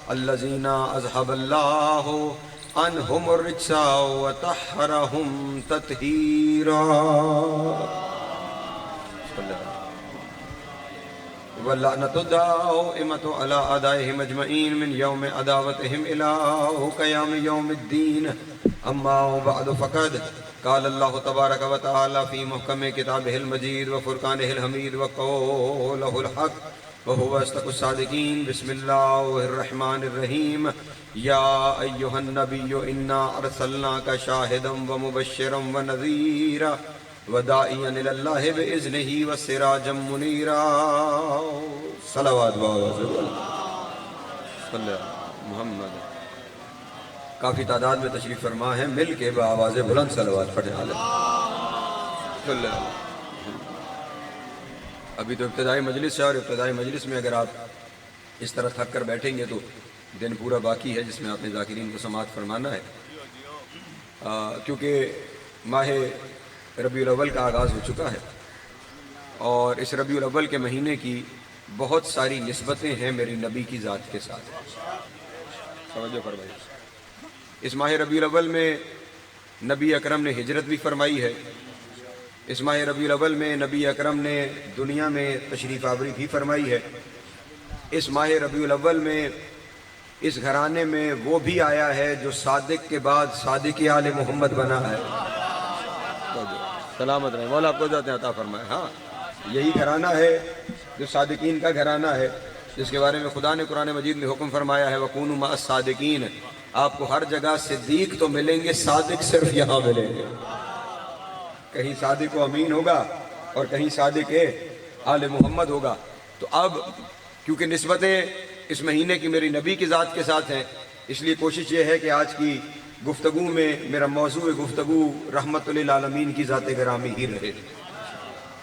الذین اذهب اللہ عنہم الرجس وطہرہم تطہیرا واللعنۃ الدائمۃ علی اعدائہم اجمعین من یوم عداوتہم الی قیام یوم الدین اما بعد فقد قال اللہ تبارک و تعالی فی محکم کتابہ المجید وفرقانہ الحمید وقولہ الحق وهو اصدق الصادقین بسم اللہ الرحمن الرحیم یا ایہا النبی انا ارسلناک شاہدا ومبشرا ونذیرا وداعیا الی اللہ باذنہ وسراجا منیرا صلوات صلی محمد۔ کافی تعداد میں تشریف فرما ہے، مل کے بآواز بلند صلوات پڑھنے والے۔ ابھی تو ابتدائی مجلس ہے، اور ابتدائی مجلس میں اگر آپ اس طرح تھک کر بیٹھیں گے تو دن پورا باقی ہے جس میں آپ نے ذاکرین کو سماعت فرمانا ہے، کیونکہ ماہ ربیع الاول کا آغاز ہو چکا ہے، اور اس ربیع الاول کے مہینے کی بہت ساری نسبتیں ہیں میری نبی کی ذات کے ساتھ۔ توجہ فرمائیے، اس ماہ ربیع الاول میں نبی اکرم نے ہجرت بھی فرمائی ہے، اس ماہ ربیع الاول میں نبی اکرم نے دنیا میں تشریف آوری بھی فرمائی ہے، اس ماہ ربیع الاول میں اس گھرانے میں وہ بھی آیا ہے جو صادق کے بعد صادق آل محمد بنا ہے۔ سلامت رہے، مولا آپ کو ذات عطا فرمائے۔ ہاں، یہی گھرانہ ہے جو صادقین کا گھرانہ ہے، جس کے بارے میں خدا نے قرآن مجید میں حکم فرمایا ہے وَكُونُوا مَعَ الصَّادِقِينَ۔ آپ کو ہر جگہ صدیق تو ملیں گے، صادق صرف یہاں ملیں گے۔ کہیں صادق و امین ہوگا اور کہیں صادق آل محمد ہوگا۔ تو اب کیونکہ نسبتیں اس مہینے کی میری نبی کی ذات کے ساتھ ہیں، اس لیے کوشش یہ ہے کہ آج کی گفتگو میں میرا موضوع گفتگو رحمت للعالمین کی ذات گرامی ہی رہے۔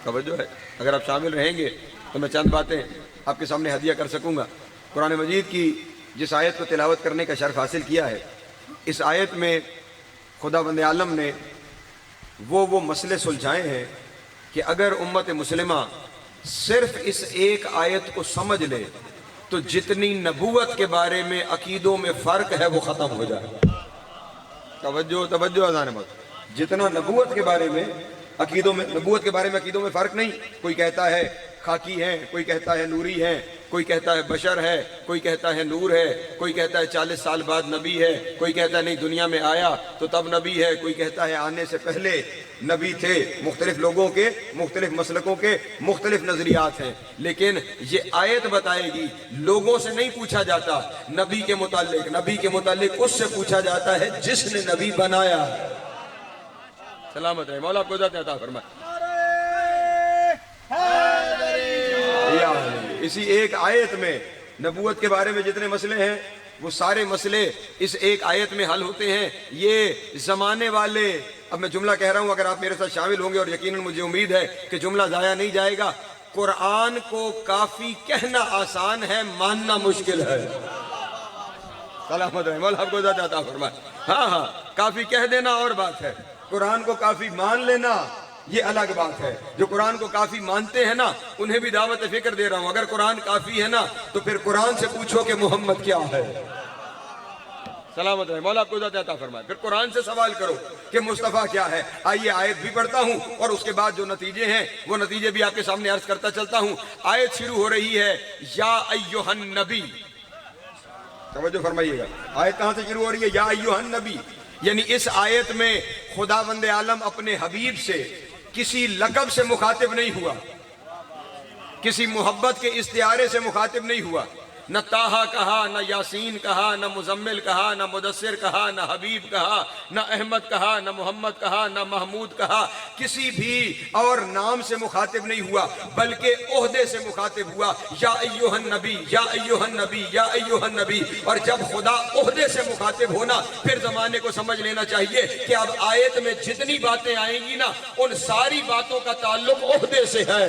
توجہ ہے، اگر آپ شامل رہیں گے تو میں چند باتیں آپ کے سامنے ہدیہ کر سکوں گا۔ قرآن مجید کی جس آیت کو تلاوت کرنے کا شرف حاصل کیا ہے، اس آیت میں خدا بند عالم نے وہ مسئلے سلجھائے ہیں کہ اگر امت مسلمہ صرف اس ایک آیت کو سمجھ لے تو جتنی نبوت کے بارے میں عقیدوں میں فرق ہے وہ ختم ہو جائے۔ توجہ اذان مت، جتنا نبوت کے بارے میں عقیدوں میں فرق نہیں، کوئی کہتا ہے خاکی ہیں، کوئی کہتا ہے نوری ہیں، کوئی کہتا ہے بشر ہے، کوئی کہتا ہے نور ہے، کوئی کہتا ہے 40 سال بعد نبی ہے، کوئی کہتا ہے نہیں دنیا میں آیا تو تب نبی ہے، کوئی کہتا ہے آنے سے پہلے نبی تھے۔ مختلف لوگوں کے، مختلف مسلکوں کے مختلف نظریات ہیں، لیکن یہ آیت بتائے گی لوگوں سے نہیں پوچھا جاتا نبی کے متعلق اس سے پوچھا جاتا ہے جس نے نبی بنایا۔ سلامت ہے، مولا آپ کو ذات عطا فرمائے۔ اسی ایک آیت میں نبوت کے بارے میں جتنے مسئلے ہیں وہ سارے مسئلے اس ایک آیت میں حل ہوتے ہیں۔ یہ زمانے والے، اب میں جملہ کہہ رہا ہوں، اگر آپ میرے ساتھ شامل ہوں گے، اور یقیناً مجھے امید ہے کہ جملہ ضائع نہیں جائے گا، قرآن کو کافی کہنا آسان ہے، ماننا مشکل ہے۔ سلامت رہے، مولا آپ کو ذات عطا فرمائے۔ ہاں، کافی کہہ دینا اور بات ہے، قرآن کو کافی مان لینا یہ الگ بات ہے۔ جو قرآن کو کافی مانتے ہیں نا، انہیں بھی دعوت فکر دے رہا ہوں، اگر قرآن کافی ہے نا تو پھر قرآن سے پوچھو کہ محمد کیا ہے۔ سلامت رہے، مولا آپ کو ذات عطا فرمائے۔ پھر قرآن سے سوال کرو کہ مصطفیٰ کیا ہے۔ آئیے آیت بھی پڑھتا ہوں اور اس کے بعد جو نتیجے ہیں وہ نتیجے بھی آپ کے سامنے عرض کرتا چلتا ہوں۔ آیت شروع ہو رہی ہے یا ایھا النبی۔ توجہ فرمائیے گا، آیت کہاں سے شروع ہو رہی ہے؟ یا ایھا النبی، یعنی اس آیت میں خداوند عالم اپنے حبیب سے کسی لقب سے مخاطب نہیں ہوا، کسی محبت کے استعارے سے مخاطب نہیں ہوا، نہ طٰہٰ کہا، نہ یاسین کہا، نہ مزمل کہا، نہ مدثر کہا، نہ حبیب کہا، نہ احمد کہا، نہ محمد کہا، نہ محمود کہا، کسی بھی اور نام سے مخاطب نہیں ہوا، بلکہ عہدے سے مخاطب ہوا، یا ایھا النبی، یا ایھا النبی، یا ایھا النبی۔ اور جب خدا عہدے سے مخاطب ہونا، پھر زمانے کو سمجھ لینا چاہیے کہ اب آیت میں جتنی باتیں آئیں گی نا، ان ساری باتوں کا تعلق عہدے سے ہے۔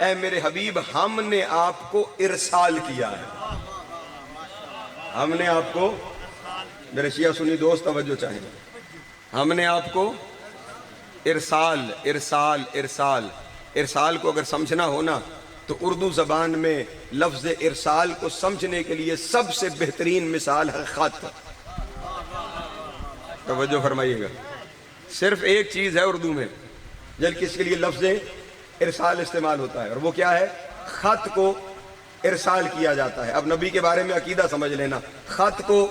اے میرے حبیب ہم نے آپ کو ارسال کیا ہے، ہم نے آپ کو، میرے شیعہ سنی دوست توجہ چاہیں، ہم نے آپ کو ارسال ارسال ارسال ارسال کو اگر سمجھنا ہونا تو اردو زبان میں لفظ ارسال کو سمجھنے کے لیے سب سے بہترین مثال ہے خط۔ توجہ فرمائیے گا، صرف ایک چیز ہے اردو میں جل کس کے لیے لفظ ارسال استعمال ہوتا ہے، اور وہ کیا ہے؟ خط کو ارسال کیا جاتا ہے۔ اب نبی کے بارے میں عقیدہ سمجھ لینا، خط کو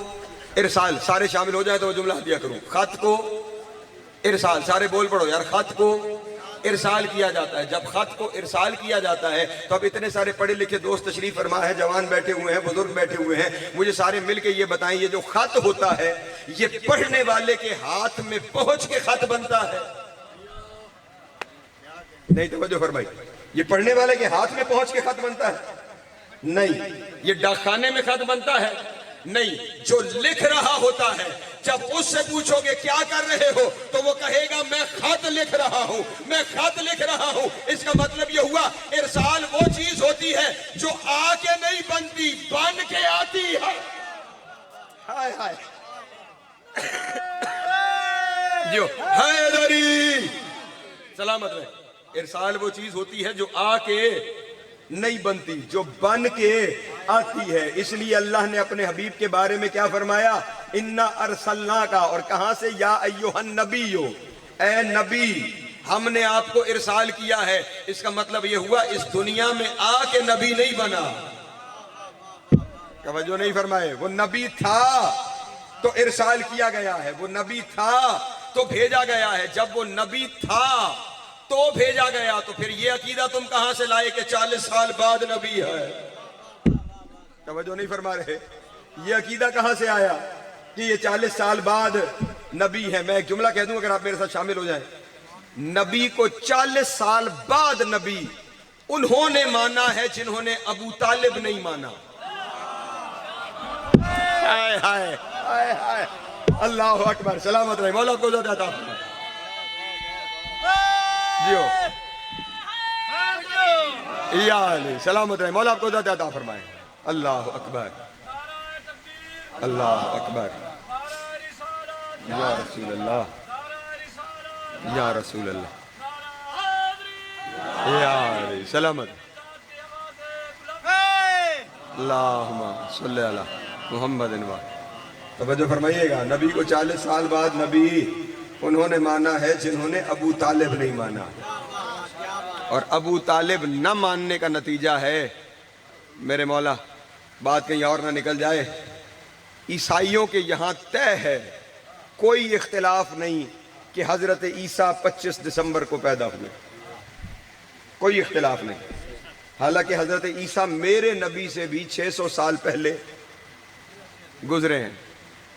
ارسال، سارے شامل ہو جائے تو وہ جملہ دیا کروں، خط کو ارسال، سارے بول پڑو یار، خط کو ارسال کیا جاتا ہے۔ جب خط کو ارسال کیا جاتا ہے تو اب اتنے سارے پڑھے لکھے دوست تشریف فرما ہے، جوان بیٹھے ہوئے ہیں، بزرگ بیٹھے ہوئے ہیں، مجھے سارے مل کے یہ بتائیں، یہ جو خط ہوتا ہے یہ پڑھنے والے کے ہاتھ میں پہنچ کے خط بنتا ہے؟ نہیں توجہ فرمائی، یہ پڑھنے والے کے ہاتھ میں پہنچ کے خط بنتا ہے؟ نہیں۔ یہ ڈاک خانے میں خط بنتا ہے؟ نہیں۔ جو لکھ رہا ہوتا ہے جب اس سے پوچھو گے کیا کر رہے ہو تو وہ کہے گا میں خط لکھ رہا ہوں، میں خط لکھ رہا ہوں۔ اس کا مطلب یہ ہوا ارسال وہ چیز ہوتی ہے جو آ کے نہیں بنتی، بن کے آتی ہے۔ ہائے ہائے جو حیدری سلامت رہے، ارسال وہ چیز ہوتی ہے جو آ کے نہیں بنتی، جو بن کے آتی ہے۔ اس لیے اللہ نے اپنے حبیب کے بارے میں کیا فرمایا؟ انا ارسلناک، اور کہاں سے؟ یا ایھا النبی، اے نبی ہم نے آپ کو ارسال کیا ہے۔ اس کا مطلب یہ ہوا اس دنیا میں آ کے نبی نہیں بنا۔ توجہ نہیں فرمائے، وہ نبی تھا تو ارسال کیا گیا ہے، وہ نبی تھا تو بھیجا گیا ہے۔ جب وہ نبی تھا تو بھیجا گیا تو پھر یہ عقیدہ تم کہاں سے لائے کہ 40 سال بعد نبی ہے؟ توجہ نہیں فرما رہے، یہ عقیدہ کہاں سے آیا کہ یہ 40 سال بعد نبی ہے؟ میں ایک جملہ کہہ دوں اگر آپ میرے ساتھ شامل ہو جائیں، نبی کو 40 سال بعد نبی انہوں نے مانا ہے جنہوں نے ابو طالب نہیں مانا۔ ہائے ہائے ہائے ہائے، اللہ اکبر، سلامت رہے، مولا کو زیادہ عطا فرمائے۔ جیو یا علی، سلامت رہے، مولا آپ کو زیادہ عطا فرمائے۔ اللہ اکبر، اللہ اکبر، یا رسول اللہ، یا رسول اللہ، یا علی، سلامت، اللہم صلی اللہ محمد انوار۔ توجہ فرمائیے گا، نبی کو 40 سال بعد نبی انہوں نے مانا ہے جنہوں نے ابو طالب نہیں مانا، اور ابو طالب نہ ماننے کا نتیجہ ہے، میرے مولا بات کہیں اور نہ نکل جائے، عیسائیوں کے یہاں طے ہے، کوئی اختلاف نہیں کہ حضرت عیسیٰ 25 دسمبر کو پیدا ہوئے، کوئی اختلاف نہیں، حالانکہ حضرت عیسیٰ میرے نبی سے بھی 600 سال پہلے گزرے ہیں۔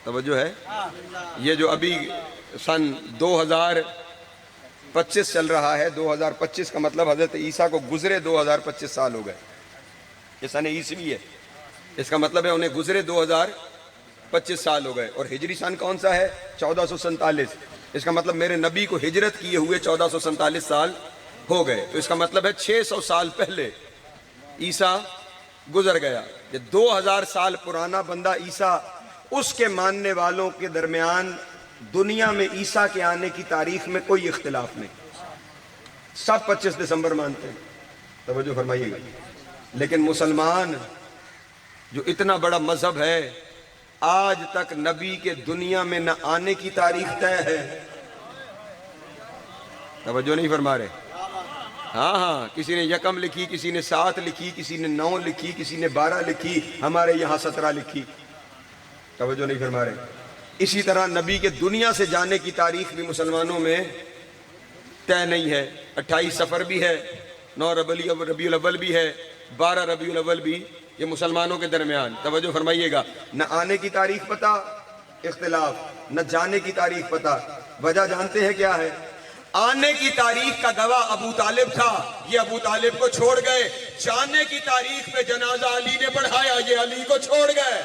توجہ ہے، یہ جو ابھی سن 2025 چل رہا ہے، 2025 کا مطلب حضرت عیسیٰ کو گزرے 2025 سال ہو گئے، یہ سن عیسوی ہے، اس کا مطلب ہے انہیں گزرے 2025 سال ہو گئے، اور ہجری سن کون سا ہے؟ 1447، اس کا مطلب میرے نبی کو ہجرت کیے ہوئے 1447 سال ہو گئے، تو اس کا مطلب ہے 600 سال پہلے عیسیٰ گزر گیا۔ یہ 2000 سال پرانا بندہ عیسیٰ، اس کے ماننے والوں کے درمیان دنیا میں عیسیٰ کے آنے کی تاریخ میں کوئی اختلاف نہیں، سب 25 دسمبر مانتے ہیں۔ توجہ فرمائیے گا، لیکن مسلمان جو اتنا بڑا مذہب ہے، آج تک نبی کے دنیا میں نہ آنے کی تاریخ طے ہے۔ توجہ نہیں فرما رہے، ہاں کسی نے یکم لکھی، کسی نے 7 لکھی، کسی نے 9 لکھی، کسی نے 12 لکھی، ہمارے یہاں 17 لکھی۔ توجہ نہیں فرما رہے، اسی طرح نبی کے دنیا سے جانے کی تاریخ بھی مسلمانوں میں طے نہیں ہے، 28 صفر بھی ہے، 9 ربیع الاول بھی ہے، 12 ربیع الاول بھی، یہ مسلمانوں کے درمیان۔ توجہ فرمائیے گا، نہ آنے کی تاریخ پتہ، اختلاف، نہ جانے کی تاریخ پتہ۔ وجہ جانتے ہیں کیا ہے؟ آنے کی تاریخ کا گواہ ابو طالب تھا، یہ ابو طالب کو چھوڑ گئے، جانے کی تاریخ پہ جنازہ علی نے پڑھایا، یہ علی کو چھوڑ گئے۔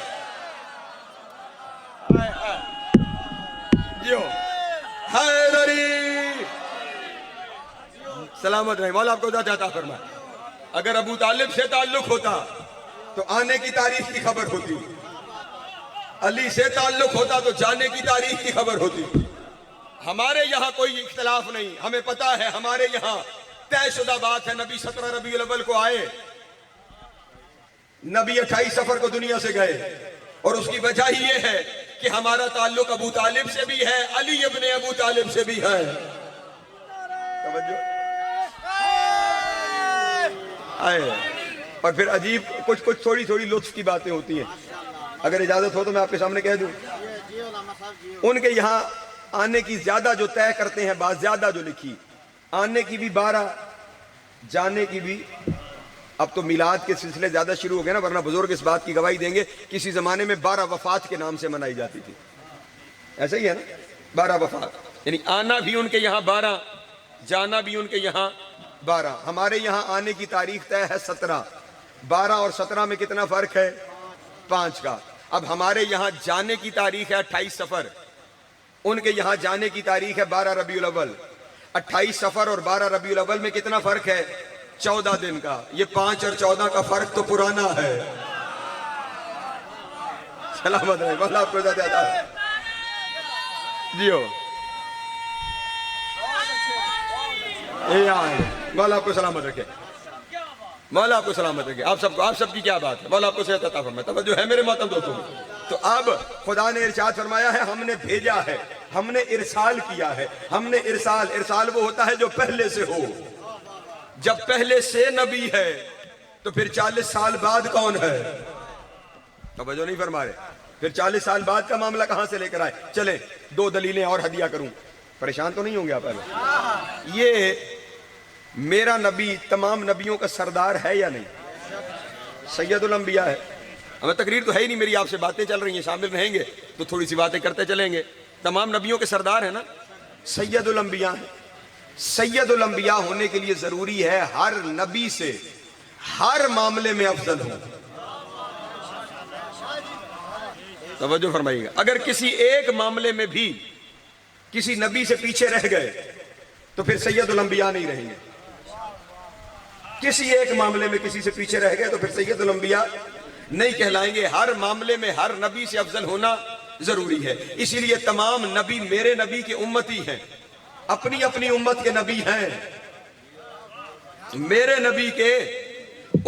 جو حیدری، سلامت رہے، مولا آپ کو عطا فرمائے۔ اگر ابو طالب سے تعلق ہوتا تو آنے کی تاریخ کی خبر ہوتی، علی سے تعلق ہوتا تو جانے کی تاریخ کی خبر ہوتی۔ ہمارے یہاں کوئی اختلاف نہیں، ہمیں پتا ہے، ہمارے یہاں طے شدہ بات ہے، نبی 17 ربیع الاول کو آئے، نبی 28 صفر کو دنیا سے گئے، اور اس کی وجہ ہی یہ ہے کہ ہمارا تعلق ابو طالب سے بھی ہے، علی ابن ابو طالب سے بھی ہے۔ توجہ آئے، اور پھر عجیب کچھ تھوڑی لطف کی باتیں ہوتی ہیں، اگر اجازت ہو تو میں آپ کے سامنے کہہ دوں۔ ان کے یہاں آنے کی زیادہ جو طے کرتے ہیں، بات زیادہ جو لکھی، آنے کی بھی 12، جانے کی بھی۔ اب تو میلاد کے سلسلے زیادہ شروع ہو گئے نا، ورنہ بزرگ اس بات کی گواہی دیں گے کسی زمانے میں 12 وفات کے نام سے منائی جاتی تھی، ایسا ہی ہے نا، 12 وفات، یعنی آنا بھی ان کے یہاں 12، جانا بھی ان کے یہاں 12۔ ہمارے یہاں آنے کی تاریخ طے ہے 17، 12 اور 17 میں کتنا فرق ہے؟ 5 کا۔ اب ہمارے یہاں جانے کی تاریخ ہے 28 صفر، ان کے یہاں جانے کی تاریخ ہے 12 ربیع الاول۔ 28 صفر اور 12 ربیع الاول میں کتنا فرق ہے؟ 14 دن کا۔ یہ 5 اور 14 کا فرق تو پرانا ہے۔ سلامت رہے، مولا آپ کو زیادہ ہے جیو، مولا آپ کو سلامت رکھے، مولا آپ کو سلامت رکھے۔ آپ سب کی کیا بات ہے؟ مولا آپ کو صحت عطا فرمائے۔ توجہ ہے میرے محترم دوستوں۔ تو اب خدا نے ارشاد فرمایا ہے، ہم نے بھیجا ہے، ہم نے ارسال کیا ہے۔ ہم نے ارسال وہ ہوتا ہے جو پہلے سے ہو۔ جب پہلے سے نبی ہے تو پھر 40 سال بعد کون ہے؟ توجہ نہیں فرما رہے۔ پھر 40 سال بعد کا معاملہ کہاں سے لے کر آئے؟ چلیں 2 دلیلیں اور ہدیہ کروں، پریشان تو نہیں ہوں گے آپ پہلے؟ یہ میرا نبی تمام نبیوں کا سردار ہے یا نہیں؟ سید الانبیاء ہے۔ ہمیں تقریر تو ہے ہی نہیں میری، آپ سے باتیں چل رہی ہیں، شامل رہیں گے تو تھوڑی سی باتیں کرتے چلیں گے۔ تمام نبیوں کے سردار ہیں نا، سید الانبیاء ہیں۔ سید الانبیاء ہونے کے لیے ضروری ہے ہر نبی سے ہر معاملے میں افضل ہو۔ توجہ فرمائیے گا، اگر کسی ایک معاملے میں بھی کسی نبی سے پیچھے رہ گئے تو پھر سید الانبیاء نہیں رہیں گے۔ کسی ایک معاملے میں کسی سے پیچھے رہ گئے تو پھر سید الانبیاء نہیں کہلائیں گے۔ ہر معاملے میں ہر نبی سے افضل ہونا ضروری ہے۔ اسی لیے تمام نبی میرے نبی کے امتی ہیں، اپنی اپنی امت کے نبی ہیں، میرے نبی کے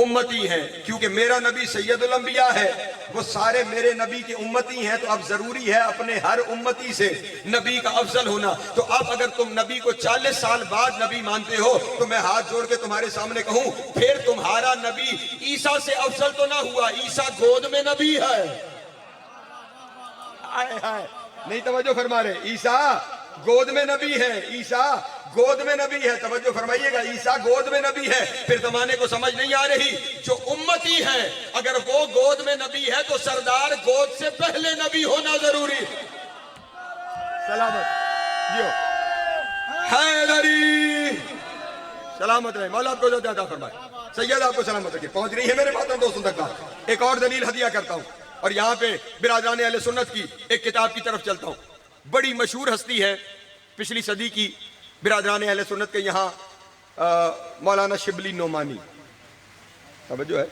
امتی ہیں، کیونکہ میرا نبی سید الانبیاء ہے، وہ سارے میرے نبی کے امتی ہیں۔ تو اب ضروری ہے اپنے ہر امتی سے نبی کا افضل ہونا۔ تو اب اگر تم نبی کو 40 سال بعد نبی مانتے ہو تو میں ہاتھ جوڑ کے تمہارے سامنے کہوں، پھر تمہارا نبی عیسیٰ سے افضل تو نہ ہوا، عیسیٰ گود میں نبی ہے۔ نہیں توجہ فرما رہے، عیسیٰ گود میں نبی ہے، عیسیٰ گود میں نبی ہے۔ توجہ فرمائیے گا، عیسیٰ گود میں نبی ہے۔ پھر زمانے کو سمجھ نہیں آ رہی، جو امتی ہے اگر وہ گود میں نبی ہے تو سردار گود سے پہلے نبی ہونا ضروری۔ سلامت جیو حیدری، سلامت رہے، مولا آپ کو زیادہ عطا فرمائے، سید آپ کو سلامت رکھے۔ پہنچ رہی ہے میرے محترم دوستوں تک بات۔ ایک اور دلیل ہدیہ کرتا ہوں، اور یہاں پہ برادران اہل سنت کی ایک کتاب کی طرف چلتا ہوں۔ بڑی مشہور ہستی ہے پچھلی صدی کی برادران اہل سنت کے یہاں، مولانا شبلی نعمانی، توجہ ہے،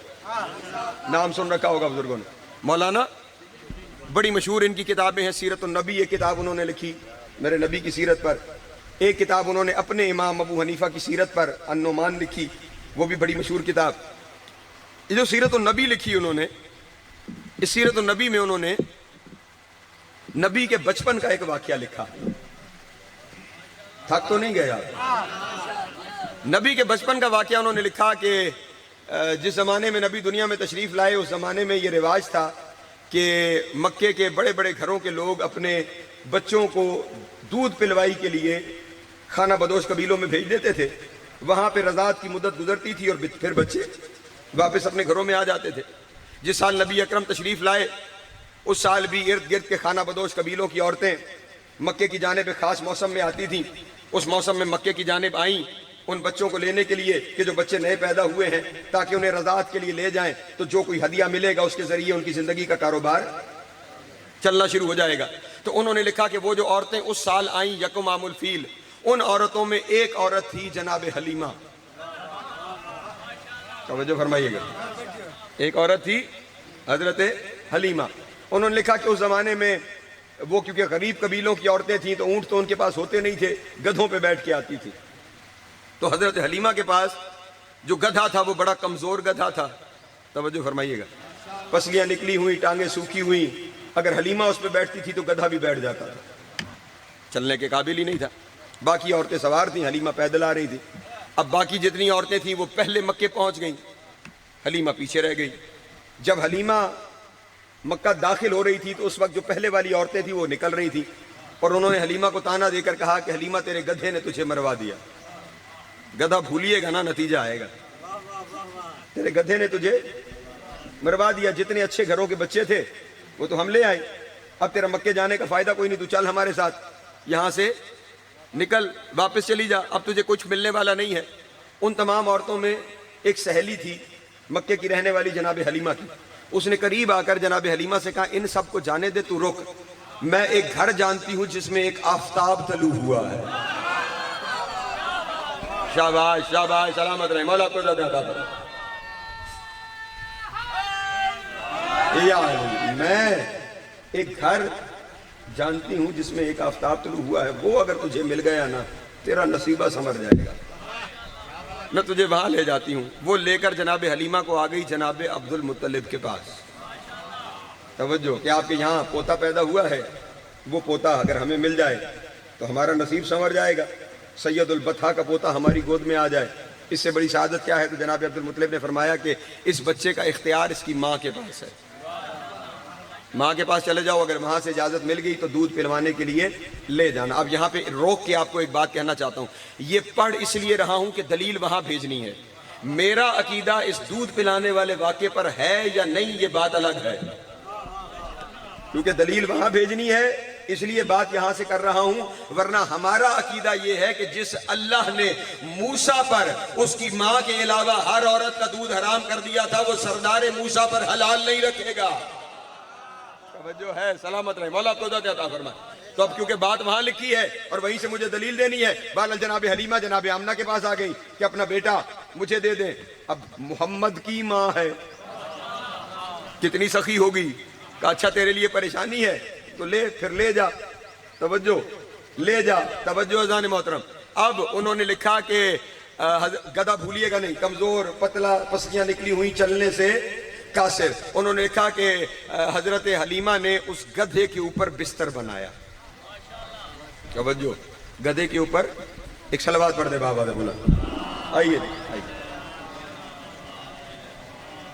نام سن رکھا ہوگا بزرگوں نے۔ مولانا بڑی مشہور ان کی کتابیں ہیں، سیرت النبی ایک کتاب انہوں نے لکھی میرے نبی کی سیرت پر، ایک کتاب انہوں نے اپنے امام ابو حنیفہ کی سیرت پر النعمان لکھی، وہ بھی بڑی مشہور کتاب۔ یہ جو سیرت النبی لکھی انہوں نے، اس سیرت النبی میں انہوں نے نبی کے بچپن کا ایک واقعہ لکھا۔ تھک تو نہیں گیا؟ نبی کے بچپن کا واقعہ انہوں نے لکھا کہ جس زمانے میں نبی دنیا میں تشریف لائے اس زمانے میں یہ رواج تھا کہ مکے کے بڑے بڑے گھروں کے لوگ اپنے بچوں کو دودھ پلوائی کے لیے خانہ بدوش قبیلوں میں بھیج دیتے تھے۔ وہاں پہ رضاعت کی مدت گزرتی تھی اور پھر بچے واپس اپنے گھروں میں آ جاتے تھے۔ جس سال نبی اکرم تشریف لائے اس سال بھی ارد گرد کے خانہ بدوش قبیلوں کی عورتیں مکے کی جانب خاص موسم میں آتی تھیں۔ اس موسم میں مکے کی جانب آئیں ان بچوں کو لینے کے لیے کہ جو بچے نئے پیدا ہوئے ہیں، تاکہ انہیں رضاعت کے لیے لے جائیں، تو جو کوئی ہدیہ ملے گا اس کے ذریعے ان کی زندگی کا کاروبار چلنا شروع ہو جائے گا۔ تو انہوں نے لکھا کہ وہ جو عورتیں اس سال آئیں یکم عام الفیل، ان عورتوں میں ایک عورت تھی جناب حلیمہ۔ توجہ فرمائیے گا. ایک عورت تھی حضرت حلیمہ. انہوں نے لکھا کہ اس زمانے میں وہ کیونکہ غریب قبیلوں کی عورتیں تھیں تو اونٹ تو ان کے پاس ہوتے نہیں تھے, گدھوں پہ بیٹھ کے آتی تھی. تو حضرت حلیمہ کے پاس جو گدھا تھا وہ بڑا کمزور گدھا تھا. توجہ فرمائیے گا. پسلیاں نکلی ہوئی, ٹانگیں سوکھی ہوئی. اگر حلیمہ اس پہ بیٹھتی تھی تو گدھا بھی بیٹھ جاتا تھا, چلنے کے قابل ہی نہیں تھا. باقی عورتیں سوار تھیں, حلیمہ پیدل آ رہی تھی. اب باقی جتنی عورتیں تھیں وہ پہلے مکے پہنچ گئیں, حلیمہ پیچھے رہ گئی. جب حلیمہ مکہ داخل ہو رہی تھی تو اس وقت جو پہلے والی عورتیں تھیں وہ نکل رہی تھی, اور انہوں نے حلیمہ کو تانا دے کر کہا کہ حلیمہ تیرے گدھے نے تجھے مروا دیا. گدھا بھولیے گا نا, نتیجہ آئے گا. تیرے گدھے نے تجھے مروا دیا. جتنے اچھے گھروں کے بچے تھے وہ تو ہم لے آئے. اب تیرا مکے جانے کا فائدہ کوئی نہیں, تو چل ہمارے ساتھ, یہاں سے نکل, واپس چلی جا, اب تجھے کچھ ملنے والا نہیں ہے. ان تمام عورتوں میں ایک سہیلی تھی مکے کی رہنے والی جناب حلیمہ کی. اس نے قریب آ کر جناب حلیمہ سے کہا ان سب کو جانے دے, تو رک, میں ایک گھر جانتی ہوں جس میں ایک آفتاب طلوع ہوا ہے. شاباش شاباش, سلامت رہے, مولا کو زیادہ عطا فرمائے. میں ایک گھر جانتی ہوں جس میں ایک آفتاب طلوع ہوا ہے, وہ اگر تجھے مل گیا نا تیرا نصیبہ سنور جائے گا, میں تجھے وہاں لے جاتی ہوں. وہ لے کر جناب حلیمہ کو آ گئی جناب عبد المطلب کے پاس. توجہ کہ آپ کے یہاں پوتا پیدا ہوا ہے, وہ پوتا اگر ہمیں مل جائے تو ہمارا نصیب سنور جائے گا. سید البطحہ کا پوتا ہماری گود میں آ جائے, اس سے بڑی سعادت کیا ہے. تو جناب عبد المطلب نے فرمایا کہ اس بچے کا اختیار اس کی ماں کے پاس ہے, ماں کے پاس چلے جاؤ, اگر وہاں سے اجازت مل گئی تو دودھ پلوانے کے لیے لے جانا. اب یہاں پہ روک کے آپ کو ایک بات کہنا چاہتا ہوں, یہ پڑھ اس لیے رہا ہوں کہ دلیل وہاں بھیجنی ہے. میرا عقیدہ اس دودھ پلانے والے واقعے پر ہے یا نہیں یہ بات الگ ہے, کیونکہ دلیل وہاں بھیجنی ہے اس لیے بات یہاں سے کر رہا ہوں. ورنہ ہمارا عقیدہ یہ ہے کہ جس اللہ نے موسیٰ پر اس کی ماں کے علاوہ ہر عورت کا دودھ حرام کر دیا تھا, وہ سردار موسیٰ پر حلال نہیں رکھے گا. توجہ ہے, سلامت رہے, مولا کو عطا فرمائے. تو اب کیونکہ بات وہاں لکھی ہے اور وہیں سے مجھے دلیل دینی ہے, بہرحال جناب حلیمہ جناب آمنہ کے پاس آ گئی کہ اپنا بیٹا مجھے دے دیں. اب محمد کی ماں ہے, کتنی سخی ہوگی. کہا اچھا تیرے لیے پریشانی ہے تو لے, پھر لے جا. توجہ, لے جا. توجہ اذان محترم. اب انہوں نے لکھا کہ گدھا بھولیے گا نہیں, کمزور, پتلا, پسلیاں نکلی ہوئی, چلنے سے قاصر. انہوں نے لکھا کہ حضرت حلیمہ نے اس گدھے کے اوپر بستر بنایا. توجہ, گدھے کے اوپر ایک صلوات پڑھ دے بابا دے بولا. آئیے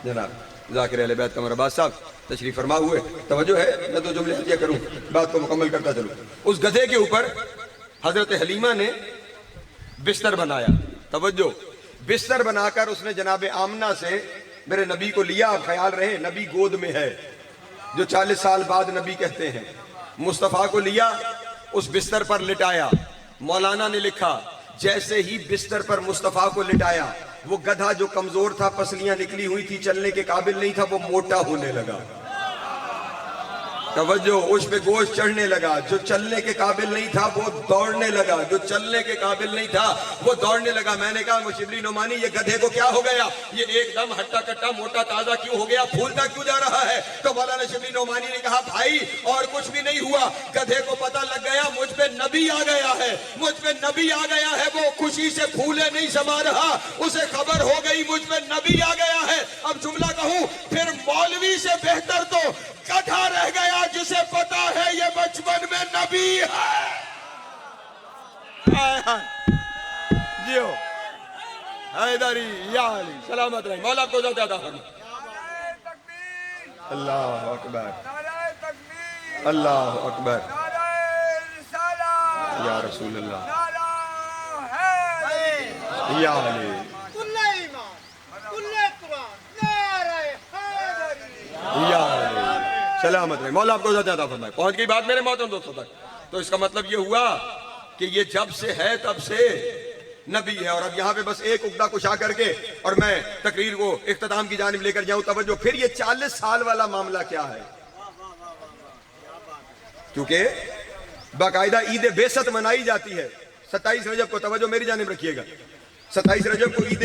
جناب ذاکر اہل بیت قمر عباس صاحب تشریف فرما ہوئے. توجہ ہے, میں تو جملے عطیہ کروں, بات کو مکمل کرتا چلوں. اس گدھے کے اوپر حضرت حلیمہ نے بستر بنایا. توجہ, بستر بنا کر اس نے جناب آمنہ سے میرے نبی کو لیا. خیال رہے نبی گود میں ہے, جو 40 سال بعد نبی کہتے ہیں. مصطفیٰ کو لیا, اس بستر پر لٹایا. مولانا نے لکھا جیسے ہی بستر پر مصطفیٰ کو لٹایا, وہ گدھا جو کمزور تھا, پسلیاں نکلی ہوئی تھی, چلنے کے قابل نہیں تھا, وہ موٹا ہونے لگا. توجہ, اس پہ گوشت چڑھنے لگا. جو چلنے کے قابل نہیں تھا وہ دوڑنے لگا, جو چلنے کے قابل نہیں تھا وہ دوڑنے لگا. میں نے کہا شبلی نعمانی یہ گدھے کو کیا ہو گیا, یہ ایک دم ہٹا کٹا موٹا تازہ کیوں ہو گیا, پھولتا کیوں جا رہا ہے؟ تو مولانا شبلی نعمانی نے کہا بھائی اور کچھ بھی نہیں ہوا, گدھے کو پتہ لگ گیا مجھ پہ نبی آ گیا ہے, مجھ پہ نبی آ گیا ہے. وہ خوشی سے پھولے نہیں سما رہا, اسے خبر ہو گئی مجھ پہ نبی آ گیا ہے. اب جملہ کہوں, پھر مولوی سے بہتر تو گدھا رہ گیا جسے پتا ہے یہ بچپن میں نبی ہے. جیو حیدری یا علی, سلامت رہے, مولا کو زیادہ فرمائے. اللہ اکبر, اللہ اکبر, یا رسول اللہ, یا علی, یا علی, سلامت رہے, مولا آپ کو زیادہ فرمائے. پہنچ گئی بات میرے محترم دوستوں تک. تو اس کا مطلب یہ ہوا کہ یہ جب سے ہے تب سے نبی ہے. اور اب یہاں پہ بس ایک عقدہ کشا کر کے اور میں تقریر کو اختتام کی جانب لے کر جاؤں. توجہ, پھر یہ 40 سال والا معاملہ کیا ہے, کیونکہ باقاعدہ عید بیست منائی جاتی ہے 27 رجب کو. توجہ میری جانب رکھیے گا, 27 رجب کو عید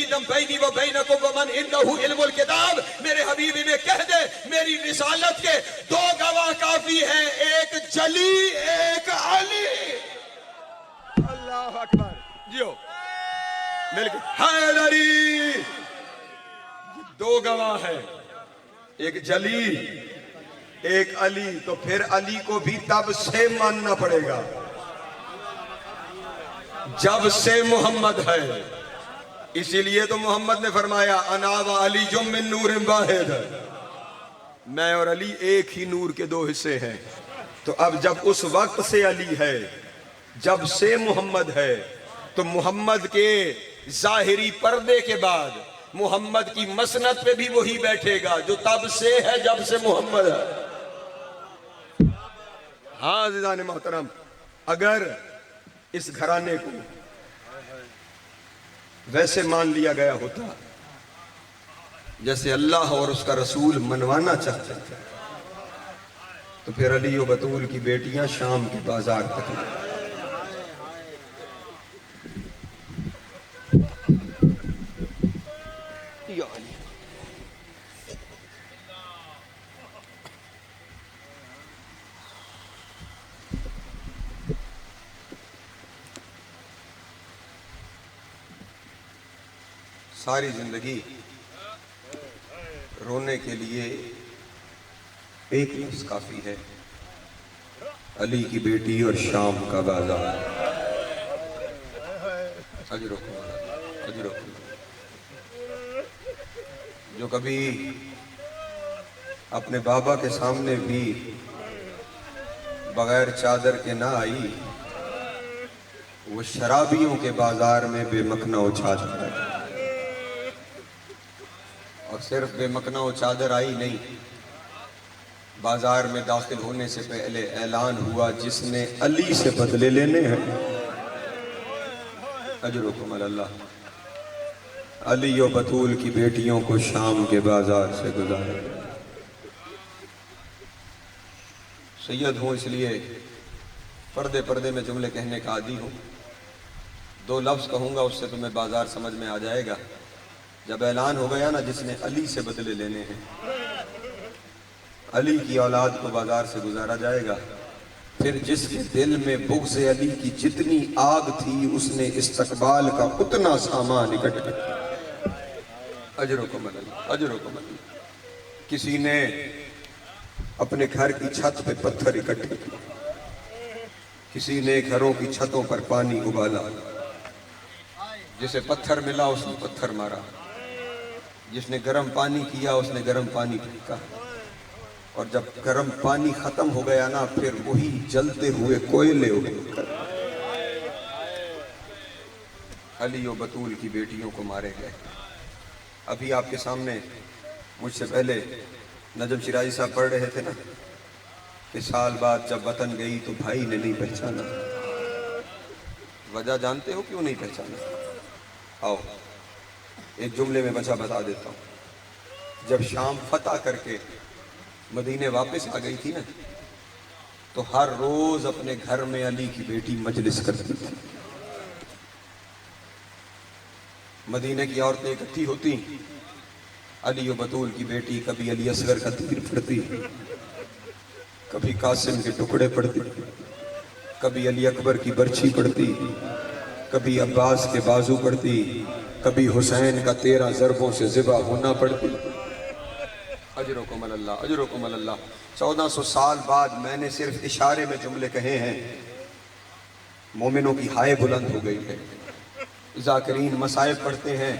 شہیدم بینی و بینکم ومن عنده علم الکتاب، میرے حبیب انہیں کہہ دے میری رسالت کے دو گواہ کافی ہیں، ایک جلی ایک علی۔ اللہ اکبر، جیو مل کے حیدری، دو گواہ ہیں، ایک جلی ایک علی۔ تو پھر علی کو بھی تب سے ماننا پڑے گا جب سے محمد ہے۔ اسی لیے تو محمد نے فرمایا انا و علی من نور واحد، میں اور علی ایک ہی نور کے دو حصے ہیں۔ تو اب جب اس وقت سے علی ہے، جب سے محمد ہے، تو محمد کے ظاہری پردے کے بعد محمد کی مسند پہ بھی وہی بیٹھے گا جو تب سے ہے جب سے محمد ہے۔ ہاں عزیزان محترم، اگر اس گھرانے کو ویسے مان لیا گیا ہوتا جیسے اللہ اور اس کا رسول منوانا چاہتے تھے، تو پھر علی و بطول کی بیٹیاں شام کے بازار تک نہیں۔ ساری زندگی رونے کے لیے ایک لفظ کافی ہے، علی کی بیٹی اور شام کا بازار۔ اجرکم جو کبھی اپنے بابا کے سامنے بھی بغیر چادر کے نہ آئی، وہ شرابیوں کے بازار میں بے مکنا و چادر آئی، اور صرف بے مکنا و چادر آئی نہیں، بازار میں داخل ہونے سے پہلے اعلان ہوا جس نے علی سے بدلے لینے ہیں اجرکم اللہ، علی و بطول کی بیٹیوں کو شام کے بازار سے گزارا۔ سید ہوں اس لیے پردے پردے میں جملے کہنے کا عادی ہوں، دو لفظ کہوں گا اس سے تمہیں بازار سمجھ میں آ جائے گا۔ جب اعلان ہو گیا نا جس نے علی سے بدلے لینے ہیں، علی کی اولاد کو بازار سے گزارا جائے گا، پھر جس کے دل میں بغض علی کی جتنی آگ تھی اس نے استقبال کا اتنا سامان اکٹھا کیا۔ اجرکم اللہ، اجرکم اللہ۔ کسی نے اپنے گھر کی چھت پہ پتھر اکٹھے کیے، کسی نے گھروں کی چھتوں پر پانی ابالا، جسے پتھر ملا اس نے پتھر مارا، جس نے گرم پانی کیا اس نے گرم پانی پھینکا، اور جب گرم پانی ختم ہو گیا نا پھر وہی جلتے ہوئے کوئلے اٹھ کر علی و بطول کی بیٹیوں کو مارے گئے۔ ابھی آپ کے سامنے مجھ سے پہلے نجم شیرازی صاحب پڑھ رہے تھے نا کہ سال بعد جب وطن گئی تو بھائی نے نہیں پہچانا۔ وجہ جانتے ہو کیوں نہیں پہچانا؟ آؤ ایک جملے میں بچا بتا دیتا ہوں۔ جب شام فتح کر کے مدینے واپس آ گئی تھی نا تو ہر روز اپنے گھر میں علی کی بیٹی مجلس کرتی تھی۔ مدینے کی عورتیں اکٹھی ہوتی، علی و بطول کی بیٹی کبھی علی اصغر کا تیر پڑھتی، کبھی قاسم کے ٹکڑے پڑھتی، کبھی علی اکبر کی برچھی پڑھتی، کبھی عباس کے بازو پڑھتی، کبھی حسین کا 13 ضربوں سے ذبح ہونا پڑتی۔ اجرکم اللہ، اجرکم اللہ۔ 1400 سال بعد میں نے صرف اشارے میں جملے کہے ہیں، مومنوں کی ہائے بلند ہو گئی ہے۔ ذاکرین مصائب پڑھتے ہیں،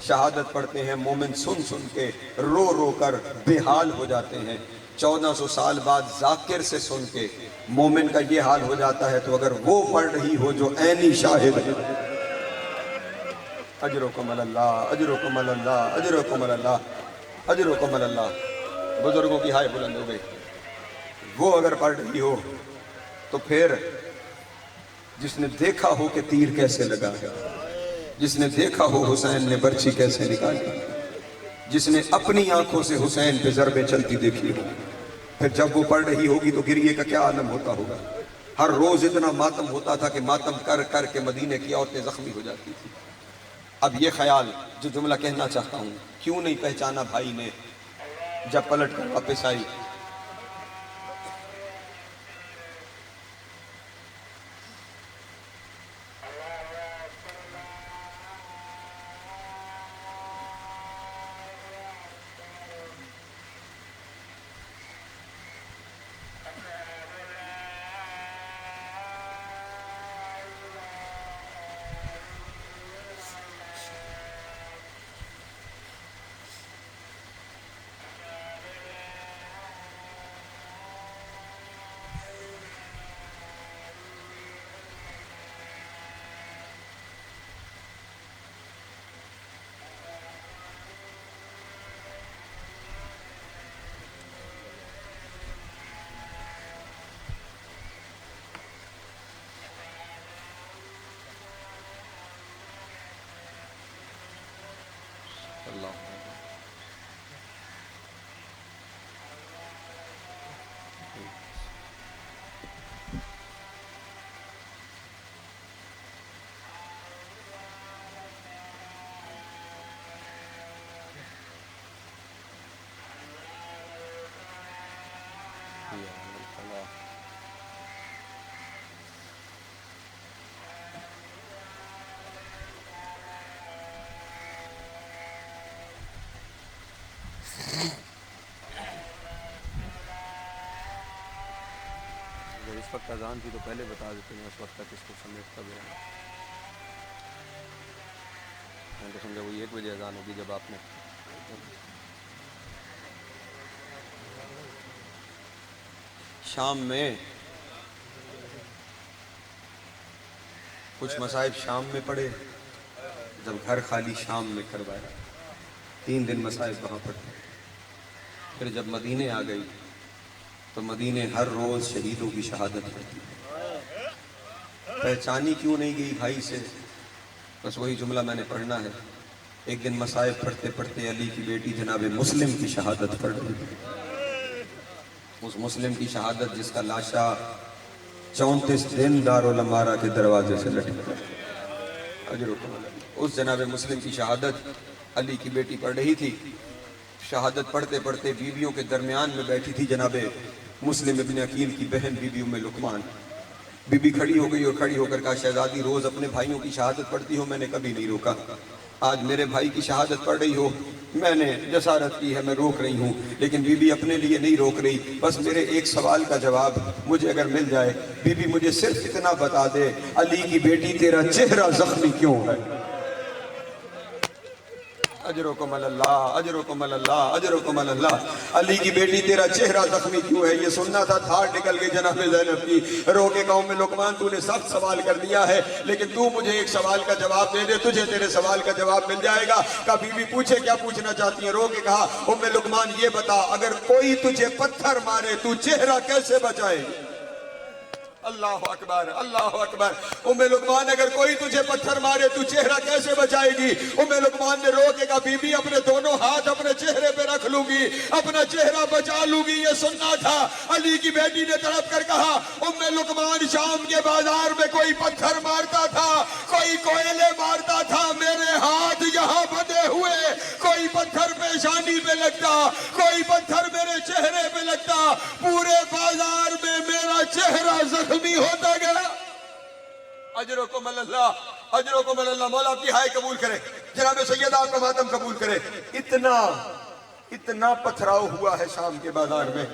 شہادت پڑھتے ہیں، مومن سن سن کے رو رو کر بے حال ہو جاتے ہیں۔ 1400 سال بعد ذاکر سے سن کے مومن کا یہ حال ہو جاتا ہے، تو اگر وہ پڑھ رہی ہو جو عینی شاہد ہے۔ اجرکم اللہ، اجرکم اللہ، اجرکم اللہ، اجرکم اللہ۔ بزرگوں کی ہائے بلند ہو گئی، وہ اگر پڑھ رہی ہو تو پھر جس نے دیکھا ہو کہ تیر کیسے لگا، جس نے دیکھا ہو حسین نے برچھی کیسے نکالی، جس نے اپنی آنکھوں سے حسین پہ ضربیں چلتی دیکھی ہو، پھر جب وہ پڑھ رہی ہوگی تو گریے کا کیا عالم ہوتا ہوگا۔ ہر روز اتنا ماتم ہوتا تھا کہ ماتم کر کر کے مدینے کی عورتیں زخمی ہو جاتی تھی۔ اب یہ خیال جو جملہ کہنا چاہتا ہوں، کیوں نہیں پہچانا بھائی نے جب پلٹ کر واپس آئی؟ اللہ اگر اس وقت اذان تھی تو پہلے بتا دیتے ہیں، اس وقت تک اس کو سمیٹتا بھی ہے۔ میں تو سمجھا وہی 1 بجے اذان ہوگی جب آپ نے شام میں کچھ مصائب شام میں پڑے، جب گھر خالی شام میں کروایا 3 دن مصائب وہاں پڑے۔ پھر جب مدینے آ گئی تو مدینے ہر روز شہیدوں کی شہادت پڑتی۔ پہچانی کیوں نہیں گئی بھائی سے؟ بس وہی جملہ میں نے پڑھنا ہے۔ ایک دن مصائب پڑھتے پڑھتے علی کی بیٹی جناب مسلم کی شہادت پڑھ رہی، اس مسلم کی شہادت جس کا لاشا 34 دن دارالامارہ کے دروازے سے لٹکا۔ اس جناب مسلم کی شہادت علی کی بیٹی پڑھ رہی تھی۔ شہادت پڑھتے پڑھتے بیویوں کے درمیان میں بیٹھی تھی جناب مسلم ابن عقیل کی بہن بی بی ام لقمان۔ بی بی کھڑی ہو گئی اور کھڑی ہو کر کہا شہزادی روز اپنے بھائیوں کی شہادت پڑھتی ہو، میں نے کبھی نہیں روکا، آج میرے بھائی کی شہادت پڑھ رہی ہو، میں نے جسارت کی ہے، میں روک رہی ہوں، لیکن بی بی اپنے لیے نہیں روک رہی، بس میرے ایک سوال کا جواب مجھے اگر مل جائے، بی بی مجھے صرف اتنا بتا دے، علی کی بیٹی تیرا چہرہ زخمی کیوں ہے؟ اجرکم اللہ، اجرکم اللہ، اجرکم اللہ، علی کی بیٹی تیرا چہرہ زخمی کیوں ہے؟ یہ سننا تھا، دھار نکل گئی جناب زینب کی، رو کے قوم میں لقمان تو نے سخت سوال کر دیا ہے، لیکن تو مجھے ایک سوال کا جواب دے دے، تجھے تیرے سوال کا جواب مل جائے گا۔ کہا بی بی پوچھے کیا پوچھنا چاہتی ہیں؟ رو کے کہا ام لقمان یہ بتا، اگر کوئی تجھے پتھر مارے تو چہرہ کیسے بچائے گی؟ اللہ اکبر، اللہ اکبر۔ ام لقمان اگر کوئی تجھے پتھر مارے تو چہرہ کیسے بچائے گی؟ ام لقمان نے رو کے کہا بی بی اپنے دونوں ہاتھ اپنے چہرے پہ رکھ لوں گی، اپنا چہرہ بچا لوں گی۔ یہ سننا تھا۔ علی کی بیٹی نے تڑپ کر کہا ام لقمان شام کے بازار میں کوئی پتھر مارتا تھا، کوئی کوئلے مارتا تھا، میرے ہاتھ یہاں بندھے ہوئے، کوئی پتھر پیشانی پہ لگتا، کوئی پتھر میرے چہرے پہ لگتا، پورے بازار میں میرا چہرہ زخمی ہوتا گیا۔ اجرکم اللہ، اجرکم اللہ۔ مولا آپ کی ہائے قبول کرے، جناب سیدہ آپ کا ماتم قبول کرے۔ اتنا پتھراؤ ہوا ہے شام کے بازار میں،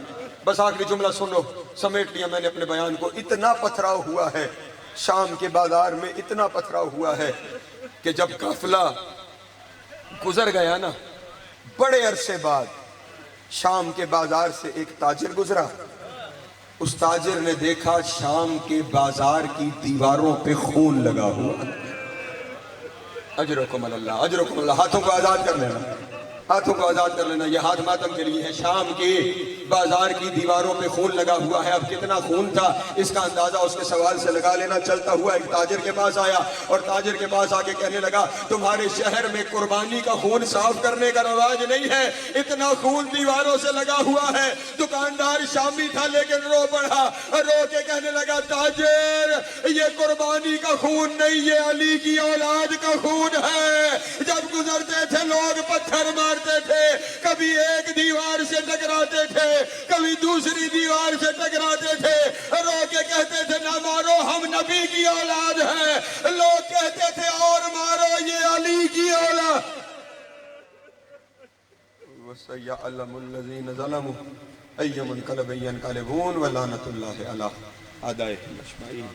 بس آخری جملہ سنو، سمیٹ لیا میں نے اپنے بیان کو۔ اتنا پتھراؤ ہوا ہے شام کے بازار میں، اتنا پتھراؤ ہوا ہے کہ جب قافلہ گزر گیا نا، بڑے عرصے بعد شام کے بازار سے ایک تاجر گزرا۔ اس تاجر نے دیکھا شام کے بازار کی دیواروں پہ خون لگا ہوا۔ اجرکم اللہ، اجرکم اللہ۔ ہاتھوں کو آزاد کر لینا۔ ہاتھوں کو آزاد کر لینا. یہ ہاتھ ماتم کے لیے ہے. شام کے بازار کی دیواروں پہ خون لگا ہوا ہے. اب کتنا خون تھا اس کا اندازہ اس کے سوال سے لگا لینا. چلتا ہوا ایک تاجر کے پاس آیا اور تاجر کے پاس آ کے کہنے لگا تمہارے شہر میں قربانی کا خون صاف کرنے کا رواج نہیں ہے, اتنا خون دیواروں سے لگا ہوا ہے. دکاندار شامی تھا لیکن رو پڑا, رو کے کہنے لگا تاجر یہ قربانی کا خون نہیں, یہ علی کی اولاد کا خون ہے. جب گزرتے تھے لوگ پتھر مارتے تھے, کبھی ایک دیوار سے ٹکراتے تھے, کبھی دوسری دیوار سے ٹکراتے تھے. رو کے کہتے تھے نہ مارو ہم نبی کی اولاد ہیں. لوگ کہتے تھے اور مارو یہ علی کی اولاد. وَسَيَعْلَمُ الَّذِينَ ظَلَمُوا أَيَّ مُنْقَلَبٍ يَنْقَلِبُونَ وَلَعنَةُ اللَّهِ عَلَىٰ أَعْدَائِهِمْ أَجْمَعِينَ.